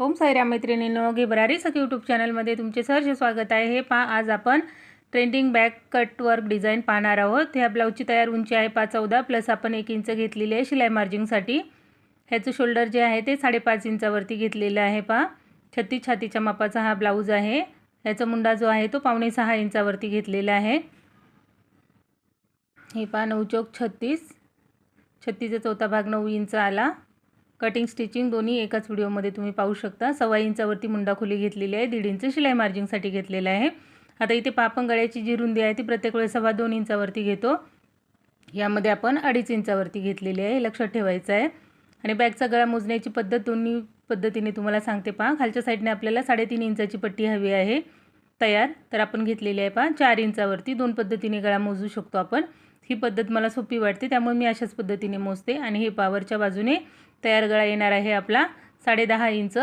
ओम साईराम मैत्रिणींनो, घे भरारी सखी यूट्यूब चॅनलमध्ये तुमचे सहर्ष स्वागत आहे। हे पहा, आज आपण trending back cut work design पाहणार आहोत। ह्या ब्लाऊजची तयार उंची आहे 5.14 प्लस आपण 1 इंच घेतलेली आहे शिलाई मार्जिंगसाठी। ह्याचं शोल्डर जे आहे ते 5.5 इंचावरती घेतलेलं आहे। पहा, 36 छातीच्या मापाचा हा ब्लाऊज आहे। ह्याचा मुंडा जो आहे तो 5.5 इंचावरती घेतलेला आहे। हे पहा, 9 चौक 36, 36चा चौथा भाग 9 इंच आला। कटिंग स्टिचिंग दोन्ही एकाच व्हिडिओमध्ये तुम्ही पाहू शकता। 1.25 इंचावरती मुंडा खोली घेतलेली आहे, 1.5 इंच शिलाई मार्जिंगसाठी घेतलेला आहे। आता इथे पापण गळ्याची जी रुंदी आहे ती प्रत्येक वेळेस 2.25 इंचावरती घेतो, यामध्ये आपण 2.5 इंचावरती घेतलेली आहे, लक्षात ठेवायचं आहे। आणि बॅकचा गळा मोजण्याची पद्धत दोन्ही पद्धतीने तुम्हाला सांगते। पहा, खालच्या साईडने आपल्याला 3.5 इंचाची पट्टी हवी आहे तयार, तर आपण घेतलेली आहे पहा 4 इंचावरती। दोन पद्धतीने गळा मोजू शकतो आपण। ही पद्धत मला सोपी वाटते त्यामुळे मी अशाच पद्धतीने मोजते। आणि हे पावरच्या बाजूने तयार गळा येणार आहे आपला 10.5 इंच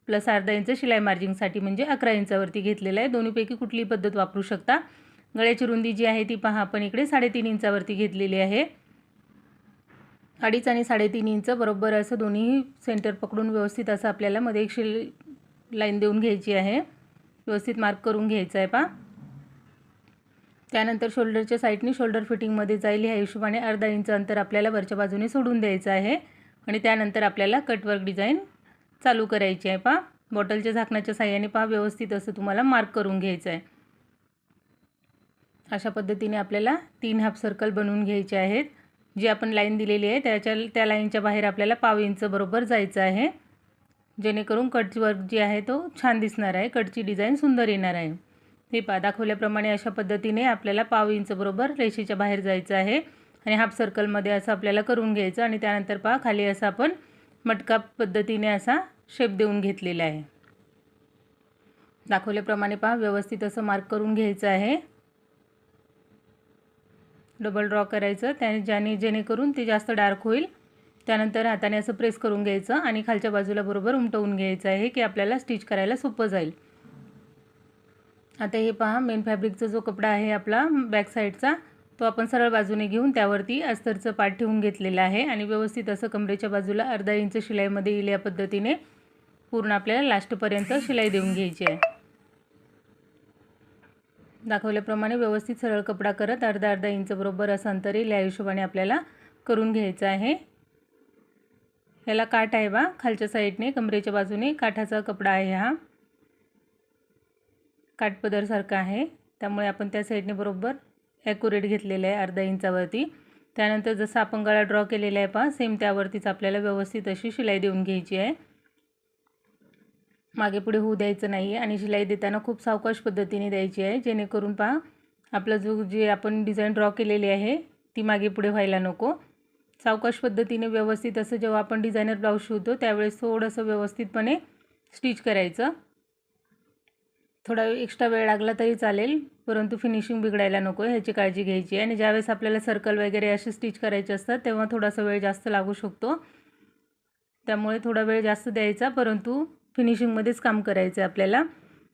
प्लस अर्धा इंच शिलाई मार्जिंगसाठी, म्हणजे 11 इंचावरती घेतलेला आहे। दोन्हीपैकी कुठलीही पद्धत वापरू शकता। गळ्याची रुंदी जी आहे ती पहा आपण इकडे 3.5 इंचावरती घेतलेली आहे। 2.5 आणि 3.5 इंच बरोबर असं दोन्ही सेंटर पकडून व्यवस्थित असं आपल्याला मध्ये एक लाईन देऊन घ्यायची आहे, व्यवस्थित मार्क करून घ्यायचं आहे। पहा, त्यानंतर शोल्डरच्या साईडने शोल्डर फिटिंगमध्ये जाईल ह्या हिशोबाने अर्धा इंच अंतर आपल्याला वरच्या बाजूने सोडून द्यायचं आहे। आणि त्यानंतर आपल्याला कटवर्क डिझाईन चालू करायची आहे। पहा, बॉटलच्या झाकणाच्या साहाय्याने पहा व्यवस्थित असं तुम्हाला मार्क करून घ्यायचं आहे। अशा पद्धतीने आपल्याला 3 हाफ सर्कल बनवून घ्यायचे आहेत। जी आपण लाईन दिलेली आहे त्या लाईनच्या बाहेर आपल्याला 1.5 इंच बरोबर जायचं आहे, जेणेकरून कटवर्क जी आहे तो छान दिसणार आहे, कटची डिझाईन सुंदर येणार आहे। हे पहा, दाखवल्याप्रमाणे अशा पद्धतीने आपल्याला 1.5 इंच बरोबर रेषेच्या बाहेर जायचं आहे आणि हाफ सर्कलमध्ये असं आपल्याला करून घ्यायचं। आणि त्यानंतर पहा, खाली असं आपण मटका पद्धतीने असा शेप देऊन घेतलेला आहे। दाखवल्याप्रमाणे पहा व्यवस्थित असं मार्क करून घ्यायचं आहे, डबल ड्रॉ करायचं जेणेकरून ते जास्त डार्क होईल। त्यानंतर हाताने असं प्रेस करून घ्यायचं आणि खालच्या बाजूला बरोबर उमटवून घ्यायचं आहे की आपल्याला स्टिच करायला सोपं जाईल। आता हे पहा, मेन फॅब्रिकचा जो कपडा आहे आपला बॅक साईडचा तो आपण सरळ बाजूने घेऊन त्यावरती अस्तरचं पाट ठेवून घेतलेलं आहे आणि व्यवस्थित असं कमरेच्या बाजूला अर्धा इंच शिलाईमध्ये येईल या पद्धतीने पूर्ण आपल्याला लास्टपर्यंत शिलाई देऊन घ्यायची आहे। दाखवल्याप्रमाणे व्यवस्थित सरळ कपडा करत अर्धा इंच बरोबर असं अंतर येईल या हिशोबाने आपल्याला करून घ्यायचं आहे। याला काठ आहे बा खालच्या साईडने, कमरेच्या बाजूने काठाचा कपडा आहे, हा काठपदरसारखा आहे, त्यामुळे आपण त्या साईडने बरोबर ॲक्युरेट घेतलेलं आहे अर्धा इंचावरती। त्यानंतर जसं आपण गळा ड्रॉ केलेला आहे पहा सेम त्यावरतीच आपल्याला व्यवस्थित अशी शिलाई देऊन घ्यायची आहे, मागे पुढे होऊ द्यायचं नाही आहे। आणि शिलाई देताना खूप सावकाश पद्धतीने द्यायची आहे, जेणेकरून पहा आपलं जे आपण डिझाईन ड्रॉ केलेली आहे ती मागे पुढे व्हायला नको। सावकाश पद्धतीने व्यवस्थित असं जेव्हा आपण डिझायनर ब्लाऊज शिवतो त्यावेळेस थोडंसं व्यवस्थितपणे स्टिच करायचं। थोडा एक्स्ट्रा वेळ लागला तरी चालेल, परंतु फिनिशिंग बिघडायला नको ह्याची काळजी घ्यायची आहे। आणि ज्यावेळेस आपल्याला सर्कल वगैरे असे स्टिच करायचे असतात तेव्हा थोडासा वेळ जास्त लागू शकतो, त्यामुळे थोडा वेळ जास्त द्यायचा, परंतु फिनिशिंगमध्येच काम करायचं आहे आपल्याला।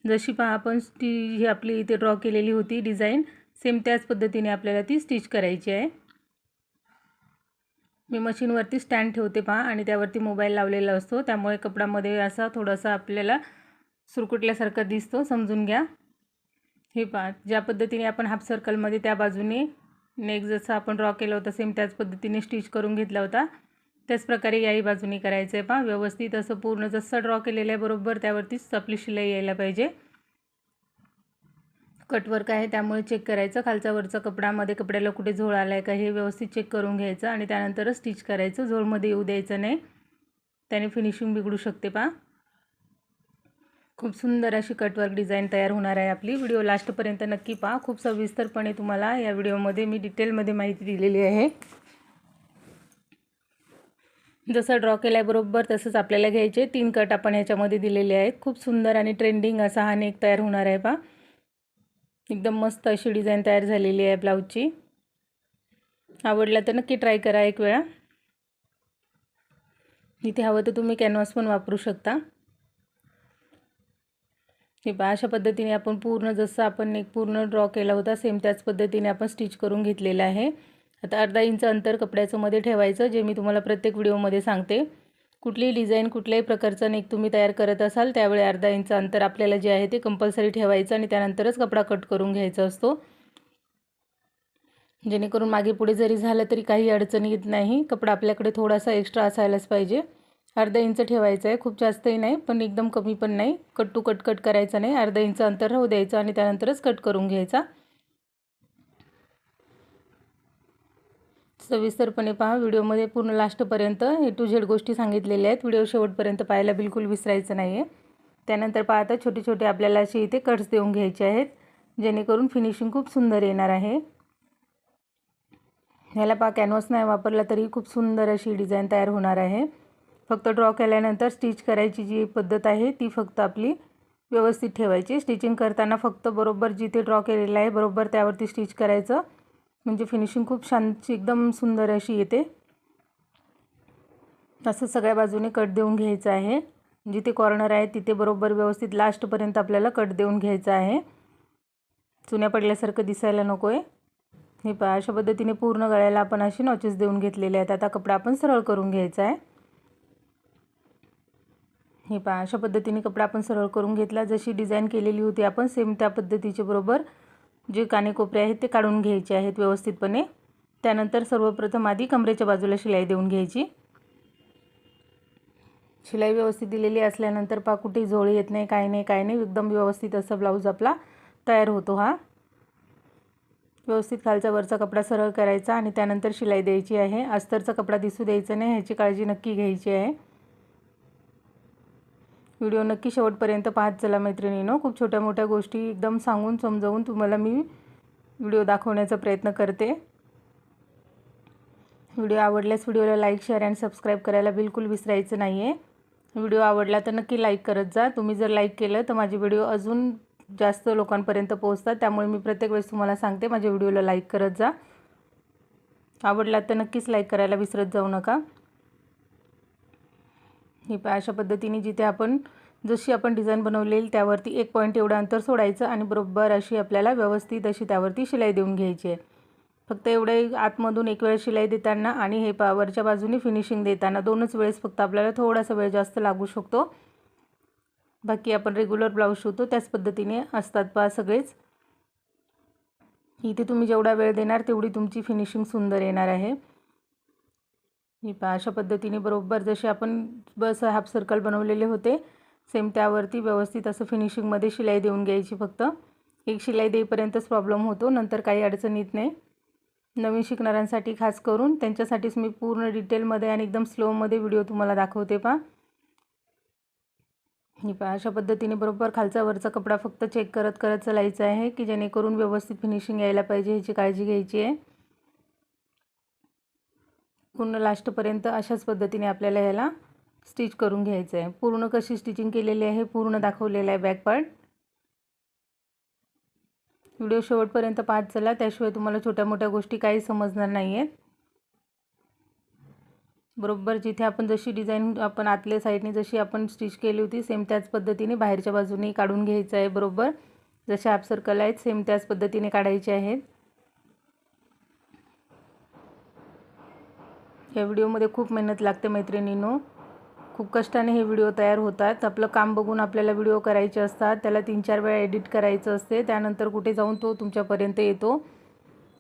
जशी पहा आपण ही आपली इथे ड्रॉ केलेली होती डिझाईन सेम त्याच पद्धतीने आपल्याला ती स्टिच करायची आहे। मी मशीनवरती स्टँड ठेवते पहा आणि त्यावरती मोबाईल लावलेला असतो, त्यामुळे कपड्यामध्ये असा थोडासा आपल्याला सुरकुटल्यासारखा दिसतो, समजून घ्या। हे पहा, ज्या पद्धतीने आपण हाफ सर्कलमध्ये त्या बाजूने नेक जसं आपण ड्रॉ केलं होतं सेम त्याच पद्धतीने स्टिच करून घेतला होता, त्याच प्रकारे याही बाजूने करायचं आहे। पहा व्यवस्थित असं पूर्ण जसं ड्रॉ केलेलं आहे बरोबर त्यावरतीच आपली शिलाई यायला पाहिजे। कटवर्क आहे त्यामुळे चेक करायचं खालचा वरचा कपड्यामध्ये कपड्याला कुठे झोळ आला आहे का हे व्यवस्थित चेक करून घ्यायचं आणि त्यानंतरच स्टिच करायचं, झोळमध्ये येऊ द्यायचं नाही, त्याने फिनिशिंग बिघडू शकते। पहा, खूप सुंदर अशी कटवर्क डिझाईन तयार होणार आहे आपली। व्हिडिओ लास्टपर्यंत नक्की पहा, खूप सविस्तरपणे तुम्हाला या व्हिडिओमध्ये मी डिटेलमध्ये माहिती दिलेली आहे। जसं ड्रॉ केल्या बरोबर तसंच आपल्याला घ्यायचे। 3 कट आपण ह्याच्यामध्ये दिलेले आहेत। खूप सुंदर आणि ट्रेंडिंग असा हा नेक तयार होणार आहे। पहा, एकदम मस्त अशी डिझाईन तयार झालेली आहे ब्लाऊजची। आवडला तर नक्की ट्राय करा एक वेळा। इथे हवं तर तुम्ही कॅनव्हास पण वापरू शकता। हे पहा, अशा पद्धतीने आपण पूर्ण जसं आपण नेक पूर्ण ड्रॉ केला होता सेम त्याच पद्धतीने आपण स्टिच करून घेतलेलं आहे। आता अर्धा इंच अंतर कपड्याचं मध्ये ठेवायचं, जे मी तुम्हाला प्रत्येक व्हिडिओमध्ये सांगते। कुठलीही डिझाईन कुठल्याही प्रकारचा नेक तुम्ही तयार करत असाल त्यावेळी अर्धा इंच अंतर आपल्याला जे आहे ते कंपल्सरी ठेवायचं आणि त्यानंतरच कपडा कट करून घ्यायचा असतो, जेणेकरून मागे पुढे जरी झालं तरी काही अडचण येत नाही। कपडा आपल्याकडे थोडासा एक्स्ट्रा असायलाच पाहिजे। अर्धा इंच ठेवायचं आहे, खूप जास्तही नाही पण एकदम कमी पण नाही, कट टू कट कट करायचं नाही, अर्धा इंच अंतर राहू द्यायचं आणि त्यानंतरच कट करून घ्यायचा। सविस्तरपणे पहा, व्हिडिओमध्ये पूर्ण लास्टपर्यंत ए टू झेड गोष्टी सांगितलेल्या आहेत। व्हिडिओ शेवटपर्यंत पाहायला बिलकुल विसरायचं नाही आहे। त्यानंतर पाहता छोटे छोटे आपल्याला असे इथे कट्स देऊन घ्यायचे आहेत, जेणेकरून फिनिशिंग खूप सुंदर येणार आहे। ह्याला पहा कॅनव्हास नाही वापरला तरी खूप सुंदर अशी डिझाईन तयार होणार आहे। फक्त ड्रॉ केल्यानंतर स्टिच करायची जी पद्धत आहे ती फक्त आपली व्यवस्थित ठेवायची। स्टिचिंग करताना फक्त बरोबर जिथे ड्रॉ केलेलं आहे बरोबर त्यावरती स्टिच करायचं, म्हणजे फिनिशिंग खूप छान एकदम सुंदर अशी येते। असं सगळ्या बाजूने कट देऊन घ्यायचं आहे, जिथे कॉर्नर आहे तिथे बरोबर व्यवस्थित लास्टपर्यंत आपल्याला कट देऊन घ्यायचा आहे, चुन्या पडल्यासारखं दिसायला नको आहे। हे पहा अशा पद्धतीने पूर्ण गळ्याला आपण असे नॉचेस देऊन घेतलेले आहेत। आता कपडा आपण सरळ करून घ्यायचा आहे। हे पहा अशा पद्धतीने कपडा आपण सरळ करून घेतला, जशी डिझाईन केलेली होती आपण सेम त्या पद्धतीचे बरोबर जे कानेकोपरे आहेत ते काढून घ्यायचे आहेत व्यवस्थितपणे। त्यानंतर सर्वप्रथम आधी कमरेच्या बाजूला शिलाई देऊन घ्यायची। शिलाई व्यवस्थित दिलेली असल्यानंतर पहा कुठे झोळी येत नाही, काय नाही, एकदम व्यवस्थित असा ब्लाऊज आपला तयार होतो। हा व्यवस्थित खालचा वरचा कपडा सरळ करायचा आणि त्यानंतर शिलाई द्यायची आहे। अस्तरचा कपडा दिसू द्यायचा नाही, ह्याची काळजी नक्की घ्यायची आहे। व्हिडिओ नक्की शेवटपर्यंत पाहत चला मैत्रिणींनो, खूप छोट्या मोठ्या गोष्टी एकदम सांगून समजावून तुम्हाला मी व्हिडिओ दाखवण्याचा प्रयत्न करते। व्हिडिओ आवडल्यास व्हिडिओला लाईक शेअर आणि सबस्क्राईब करायला बिलकुल विसरायचं नाही आहे। व्हिडिओ आवडला तर नक्की लाईक करत जा। तुम्ही जर लाईक केलं तर माझे व्हिडिओ अजून जास्त लोकांपर्यंत पोहोचतात, त्यामुळे मी प्रत्येक वेळेस तुम्हाला सांगते माझ्या व्हिडिओला लाईक करत जा। आवडला तर नक्कीच लाईक करायला विसरत जाऊ नका। हे पहा अशा पद्धतीने जिथे आपण जशी आपण डिझाईन बनवलेली त्यावरती एक पॉईंट एवढं अंतर सोडायचं आणि बरोबर अशी आपल्याला व्यवस्थित अशी त्यावरती शिलाई देऊन घ्यायची आहे। फक्त एवढे आतमधून एक वेळ शिलाई देताना आणि हे पहा वरच्या बाजूने फिनिशिंग देताना दोनच वेळेस फक्त आपल्याला थोडासा वेळ जास्त लागू शकतो, बाकी आपण रेग्युलर ब्लाऊज शिवतो त्याच पद्धतीने असतात पहा सगळेच। इथे तुम्ही जेवढा वेळ देणार तेवढी तुमची फिनिशिंग सुंदर येणार आहे। हे पहा अशा पद्धतीने बरोबर जसे आपण बस हाफ सर्कल बनवलेले होते सेम त्यावरती व्यवस्थित असं फिनिशिंगमध्ये शिलाई देऊन घ्यायची। फक्त एक शिलाई देईपर्यंतच प्रॉब्लेम होतो, नंतर काही अडचण येत नाही। नवीन शिकणाऱ्यांसाठी खास करून त्यांच्यासाठीच मी पूर्ण डिटेलमध्ये आणि एकदम स्लोमध्ये व्हिडिओ तुम्हाला दाखवते पहा। हे पहा अशा पद्धतीने बरोबर खालचा वरचा कपडा फक्त चेक करत करत चालायचं आहे, की जेणेकरून व्यवस्थित फिनिशिंग यायला पाहिजे ह्याची काळजी घ्यायची आहे। पूर्ण लास्टपर्यंत अशाच पद्धतीने आपल्याला याला स्टिच करून घ्यायचं आहे। पूर्ण कशी स्टिचिंग केलेली आहे पूर्ण दाखवलेलं आहे बॅक पार्ट। व्हिडिओ शेवटपर्यंत पाहत चला, त्याशिवाय तुम्हाला छोट्या मोठ्या गोष्टी काही समजणार नाही आहेत। बरोबर जिथे आपण जशी डिझाईन आपण आतल्या साईडने जशी आपण स्टिच केली होती सेम त्याच पद्धतीने बाहेरच्या बाजूने काढून घ्यायचं आहे। बरोबर जसे हाफ सर्कल आहेत सेम त्याच पद्धतीने काढायचे आहेत। या व्हिडिओमध्ये खूप मेहनत लागते मैत्रिणींनो, खूप कष्टाने हे व्हिडिओ तयार होतात। आपलं काम बघून आपल्याला व्हिडिओ करायचे असतात, त्याला 3-4 वेळा एडिट करायचं असते, त्यानंतर कुठे जाऊन तो तुमच्यापर्यंत येतो।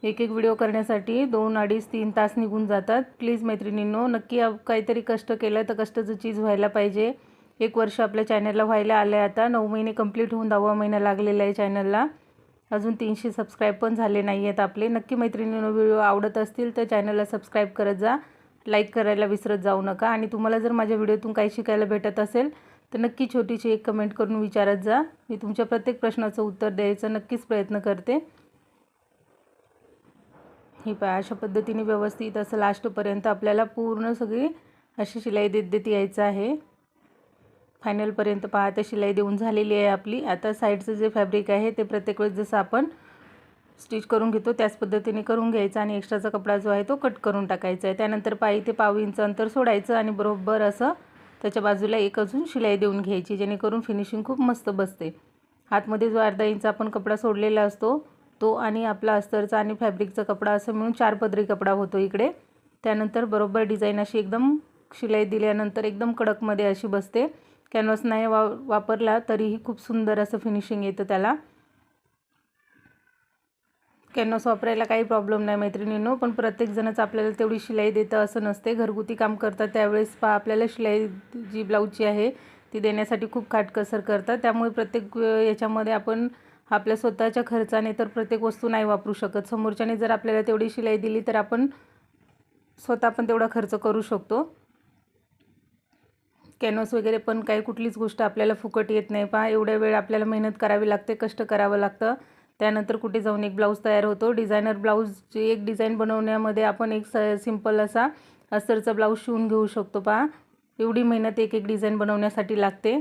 एक व्हिडिओ करण्यासाठी 2, 2.5, 3 तास निघून जातात। प्लीज मैत्रिणींनो नक्की काहीतरी कष्ट केलं तर कष्टाचं चीज व्हायला पाहिजे। 1 वर्ष आपल्या चॅनलला व्हायला आलं आहे, आता 9 महिने कंप्लीट होऊन 10वा महिना लागलेला आहे चॅनलला। अजून 300 सबस्क्राईब पण झाले नाही आहेत आपले। नक्की मैत्रिणींनो व्हिडिओ आवडत असतील तर चॅनलला सबस्क्राईब करत जा, लाईक करायला विसरत जाऊ नका। आणि तुम्हाला जर माझ्या व्हिडिओतून काही शिकायला भेटत असेल तर नक्की छोटीशी एक कमेंट करून विचारत जा, मी तुमच्या प्रत्येक प्रश्नाचं उत्तर द्यायचं नक्कीच प्रयत्न करते। हे पहा अशा पद्धतीने व्यवस्थित असं लास्टपर्यंत आपल्याला पूर्ण सगळी अशी शिलाई देत यायचं आहे। फायनलपर्यंत पहा आता शिलाई देऊन झालेली आहे आपली। आता साईडचं जे फॅब्रिक आहे ते प्रत्येक वेळेस जसं आपण स्टिच करून घेतो त्याच पद्धतीने करून घ्यायचा आणि एक्स्ट्राचा कपडा जो आहे तो कट करून टाकायचा आहे। त्यानंतर पाय इथे पाव इंच अंतर सोडायचं आणि बरोबर असं त्याच्या बाजूला एक अजून शिलाई देऊन घ्यायची, जेणेकरून फिनिशिंग खूप मस्त बसते। हातमध्ये जो अर्धा इंच आपण कपडा सोडलेला असतो तो आणि आपला अस्तरचा आणि फॅब्रिकचा कपडा असं मिळून 4 पदरी कपडा होतो इकडे। त्यानंतर बरोबर डिझाईन अशी एकदम शिलाई दिल्यानंतर एकदम कडकमध्ये अशी बसते. कॅनव्हास नाही वापरला तरीही खूप सुंदर असं फिनिशिंग येतं त्याला. कॅनव्हास वापरायला काही प्रॉब्लेम नाही मैत्रिणींनो, पण प्रत्येकजणच आपल्याला तेवढी शिलाई देतं असं नसते. घरगुती काम करतात त्यावेळेस आपल्याला शिलाई जी ब्लाऊजची आहे ती देण्यासाठी खूप काटकसर करतात. त्यामुळे प्रत्येक याच्यामध्ये आपण आपल्या स्वतःच्या खर्चाने तर प्रत्येक वस्तू नाही वापरू शकत. समोरच्याने जर आपल्याला तेवढी शिलाई दिली तर आपण स्वतः पण तेवढा खर्च करू शकतो. कॅनव्हास वगैरे पण काही कुठलीच गोष्ट आपल्याला फुकट येत नाही. पहा एवढ्या वेळ आपल्याला मेहनत करावी लागते, कष्ट करावं लागतं. त्यानंतर कुठे जाऊन एक ब्लाऊज तयार होतो. डिझायनर ब्लाऊजची एक डिझाईन बनवण्यामध्ये आपण एक सिंपल असा अस्तरचा ब्लाऊज शिवून घेऊ शकतो. पहा एवढी मेहनत एक डिझाईन बनवण्यासाठी लागते.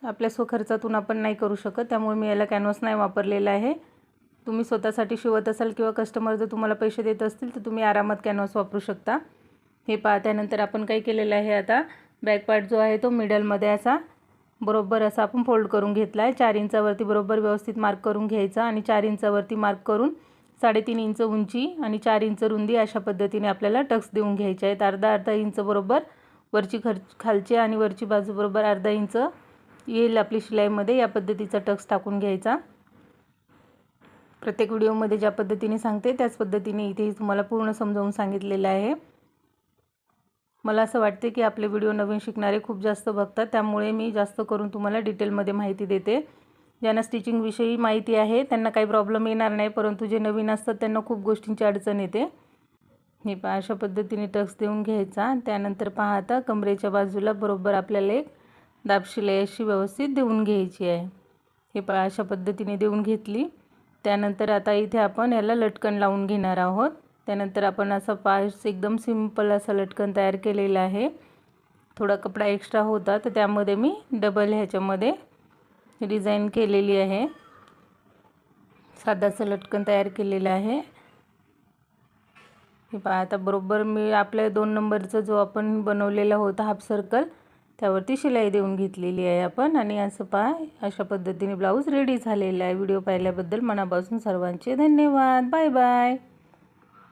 आपल्या स्वखर्चातून आपण नाही करू शकत, त्यामुळे मी याला कॅनव्हास नाही वापरलेला आहे. तुम्ही स्वतःसाठी शिवत असाल किंवा कस्टमर जर तुम्हाला पैसे देत असतील तर तुम्ही आरामात कॅनव्हास वापरू शकता. हे पहा त्यानंतर आपण काय केलेलं आहे, आता बॅक पार्ट जो आहे तो मिडलमध्ये असा बरोबर असा आपण फोल्ड करून घेतला आहे. 4 इंचावरती बरोबर व्यवस्थित मार्क करून घ्यायचा आणि 4 इंचावरती मार्क करून 3.5 इंच उंची आणि 4 इंच रुंदी अशा पद्धतीने आपल्याला टक्स देऊन घ्यायचे आहेत. अर्धा इंच बरोबर वरची खालची आणि वरची बाजू बरोबर अर्धा इंच येईल आपली शिलाईमध्ये. या पद्धतीचा टक्स टाकून घ्यायचा. प्रत्येक व्हिडिओमध्ये ज्या पद्धतीने सांगते त्याच पद्धतीने इथे तुम्हाला पूर्ण समजावून सांगितलेलं आहे. मला असं वाटते की आपले व्हिडिओ नवीन शिकणारे खूप जास्त बघतात, त्यामुळे मी जास्त करून तुम्हाला डिटेलमध्ये माहिती देते. ज्यांना स्टिचिंगविषयी माहिती आहे त्यांना काही प्रॉब्लेम येणार नाही, परंतु जे नवीन असतात त्यांना खूप गोष्टींची अडचण येते. हे पहा अशा पद्धतीने टक्स देऊन घ्यायचा. त्यानंतर पहा आता कमरेच्या बाजूला बरोबर आपल्याला एक दाब शिलाई अशी व्यवस्थित देऊन घ्यायची आहे. हे पहा अशा पद्धतीने देऊन घेतली. त्यानंतर आता इथे आपण याला लटकन लावून घेणार आहोत. त्यानंतर आपण असा पास एकदम सिंपल असा लटकन तयार केलेला आहे. थोडा कपडा एक्स्ट्रा होता तर त्यामध्ये मी डबल ह्याच्यामध्ये डिझाईन केलेली आहे. साधाचं लटकन तयार केलेलं आहे. हे पहा आता बरोबर मी आपल्या 2 नंबरचा जो आपण बनवलेला होता हाफ सर्कल त्यावरती शिलाई देऊन घेतलेली आहे आपण. आणि असं पहा अशा पद्धतीने ब्लाऊज रेडी झालेला आहे. व्हिडिओ पाहिल्याबद्दल मनापासून सर्वांचे धन्यवाद. Bye bye.